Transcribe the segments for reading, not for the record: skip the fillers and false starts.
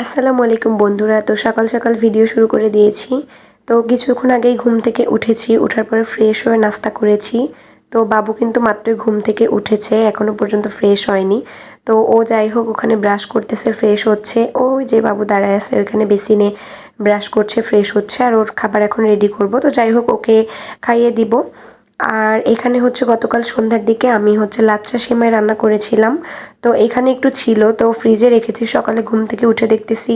আসসালামু আলাইকুম বন্ধুরা। তো সকাল সকাল ভিডিও শুরু করে দিয়েছি। তো কিছুক্ষণ আগেই ঘুম থেকে উঠেছি, ওঠার পরে ফ্রেশ হয়ে নাস্তা করেছি। তো বাবু কিন্তু মাত্রই ঘুম থেকে উঠেছে, এখনও পর্যন্ত ফ্রেশ হয়নি। তো ও যাই হোক ওখানে ব্রাশ করতেছে, ফ্রেশ হচ্ছে। ওই যে বাবু দাঁড়ায় আছে ওইখানে বেসিনে ব্রাশ করছে, ফ্রেশ হচ্ছে। আর ওর খাবার এখন রেডি করব। তো যাই হোক ওকে খাইয়ে দিব। আর এখানে হচ্ছে গতকাল সন্ধ্যার দিকে আমি হচ্ছে লাচ্ছা সেমাই রান্না করেছিলাম। তো এখানে একটু ছিল, তো ফ্রিজে রেখেছি। সকালে ঘুম থেকে উঠে দেখতেছি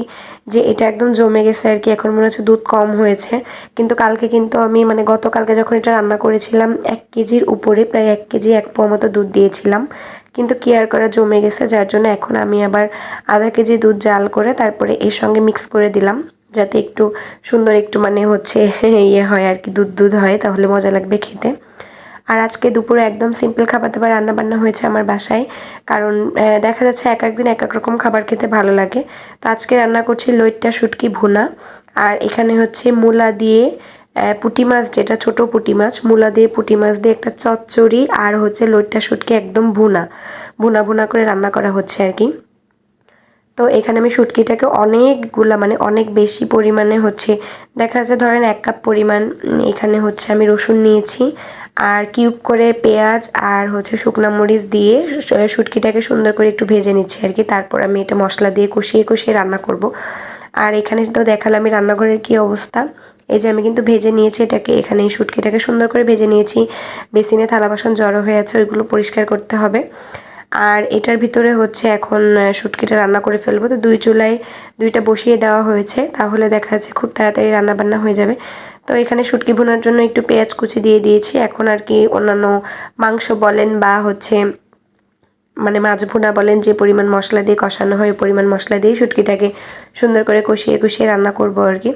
যে এটা একদম জমে গেছে আর কি। এখন মনে হচ্ছে দুধ কম হয়েছে। কিন্তু কালকে কিন্তু আমি গতকালকে যখন এটা রান্না করেছিলাম 1 কেজির উপরে, প্রায় 1 কেজি 1 পোয়া মতো দুধ দিয়েছিলাম। কিন্তু কি আর করা, জমে গেছে। যার জন্য এখন আমি আবার আধা কেজি দুধ জাল করে তারপরে এর সঙ্গে মিক্স করে দিলাম, যাতে একটু সুন্দর একটু হচ্ছে ইয়ে হয় আর কি, দুধ দুধ হয়, তাহলে মজা লাগবে খেতে। আর আজকে দুপুরে একদম সিম্পল খাবার দাবার রান্নাবান্না হয়েছে আমার বাসায়। কারণ দেখা যাচ্ছে এক এক দিন এক এক রকম খাবার খেতে ভালো লাগে। তো আজকে রান্না করছি লইট্টা শুটকি ভুনা। আর এখানে হচ্ছে মূলা দিয়ে পুঁটি মাছ, যেটা ছোট পুঁটি মাছ, মূলা দিয়ে পুঁটি মাছ দিয়ে একটা চচ্চড়ি, আর হচ্ছে লইট্টা শুটকি একদম ভুনা ভুনা ভুনা করে রান্না করা হচ্ছে আর কি। তো এখানে আমি শুটকিটাকে অনেকগুলা অনেক বেশি পরিমাণে হচ্ছে, দেখা যাচ্ছে ধরেন 1 কাপ পরিমাণ এখানে হচ্ছে আমি রসুন নিয়েছি। আর কিউব করে পেঁয়াজ আর হচ্ছে শুকনো মরিচ দিয়ে শুটকিটাকে সুন্দর করে একটু ভেজে নিচ্ছি আর কি। তারপর আমি এটা মশলা দিয়ে কষিয়ে কষিয়ে রান্না করব। আর এখানে তো দেখালাম আমি রান্নাঘরের কী অবস্থা। এই যে আমি কিন্তু ভেজে নিয়েছি এটাকে, এখানে এই শুটকিটাকে সুন্দর করে ভেজে নিয়েছি। বেসিনে থালা বাসন জড়ো হয়ে আছে, ওইগুলো পরিষ্কার করতে হবে। আর এটার ভিতরে হচ্ছে এখন শুটকিটা রান্না করে ফেলবো। তো 2 চুলায় 2টা বসিয়ে দেওয়া হয়েছে, তাহলে দেখা যাচ্ছে খুব তাড়াতাড়ি রান্নাবান্না হয়ে যাবে। তো এখানে শুটকি ভুনার জন্য একটু পেঁয়াজ কুচি দিয়ে দিয়েছি। এখন আর কি অন্যান্য মাংস বলেন বা হচ্ছে মাছ ভুনা বলেন, যে পরিমাণ মশলা দিয়ে কষানো হয় ওই পরিমাণ মশলা দিয়ে শুটকিটাকে সুন্দর করে কষিয়ে কষিয়ে রান্না করব আর কি।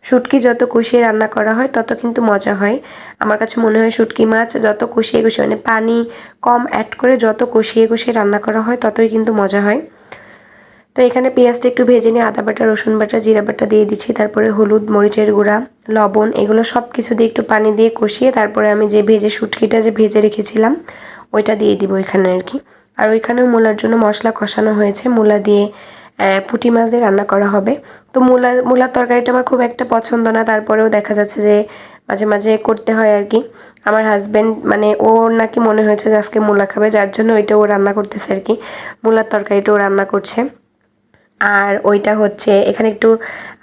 শুটকি যত কষিয়ে রান্না করা হয় তত কিন্তু মজা হয়। আমার কাছে মনে হয় শুটকি মাছ যত কষিয়ে কষিয়ে পানি কম অ্যাড করে যত কষিয়ে কষিয়ে রান্না করা হয় ততই কিন্তু মজা হয়। তো এখানে পেঁয়াজটা একটু ভেজে নিয়ে আদা বাটা, রসুন বাটা, জিরা বাটা দিয়ে দিচ্ছি। তারপরে হলুদ, মরিচের গুঁড়া, লবণ, এগুলো সব কিছু দিয়ে একটু পানি দিয়ে কষিয়ে তারপরে আমি যে শুটকিটা ভেজে রেখেছিলাম ওইটা দিয়ে দিব এখানে আর কি। আর ওইখানেও মূলার জন্য মশলা কষানো হয়েছে, মূলা দিয়ে পুঁটি মাছ দিয়ে রান্না করা হবে। তো মূলার তরকারিটা আমার খুব একটা পছন্দ না, তারপরেও দেখা যাচ্ছে যে মাঝে মাঝে করতে হয় আর কি। আমার হাজব্যান্ড ওর নাকি মনে হয়েছে যে আজকে মূলা খাবে, যার জন্য ওইটা ও রান্না করতেছে আর কি। মূলার তরকারিটা ও রান্না করছে। আর ওইটা হচ্ছে এখানে একটু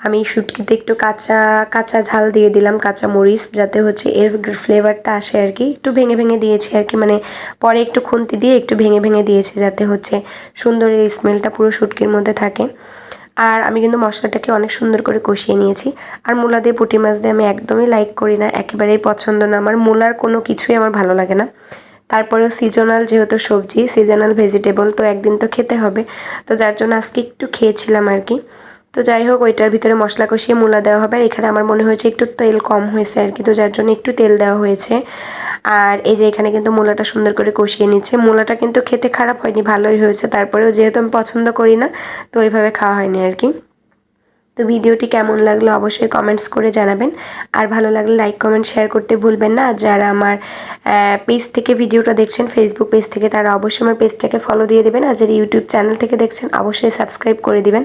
আমি শুটকিতে একটু কাঁচা কাঁচা ঝাল দিয়ে দিলাম, কাঁচা মরিচ, যাতে হচ্ছে এর ফ্লেভারটা আসে আর কি। একটু ভেঙে ভেঙে দিয়েছি আর কি, পরে একটু খুন্তি দিয়ে একটু ভেঙে ভেঙে দিয়েছি, যাতে হচ্ছে সুন্দর এই স্মেলটা পুরো শুটকির মধ্যে থাকে। আর আমি কিন্তু মশলাটাকে অনেক সুন্দর করে কষিয়ে নিয়েছি। আর মূলা দিয়ে পুঁটি মাছ দিয়ে আমি একদমই লাইক করি না, একেবারেই পছন্দ না আমার। মূলার কোনো কিছুই আমার ভালো লাগে না। তারপরেও সিজনাল যেহেতু সবজি, সিজনাল ভেজিটেবল, তো একদিন তো খেতে হবে। তো যার জন্য আজকে একটু খেয়েছিলাম আর কি। তো যাই হোক ওইটার ভিতরে মশলা কষিয়ে মূলা দেওয়া হবে। আর এখানে আমার মনে হয়েছে একটু তেল কম হয়েছে আর কি, তো যার জন্য একটু তেল দেওয়া হয়েছে। আর এই যে এখানে কিন্তু মূলাটা সুন্দর করে কষিয়ে নিচ্ছে। মূলাটা কিন্তু খেতে খারাপ হয়নি, ভালোই হয়েছে। তারপরেও যেহেতু আমি পছন্দ করি না, তো ওইভাবে খাওয়া হয়নি আর কি। তো ভিডিওটি কেমন লাগলো অবশ্যই কমেন্টস করে জানাবেন। আর ভালো লাগলে লাইক, কমেন্ট, শেয়ার করতে ভুলবেন না। আর যারা আমার পেজ থেকে ভিডিওটা দেখছেন, ফেসবুক পেজ থেকে, তারা অবশ্যই আমার পেজটাকে ফলো দিয়ে দেবেন। আর যারা ইউটিউব চ্যানেল থেকে দেখছেন অবশ্যই সাবস্ক্রাইব করে দিবেন।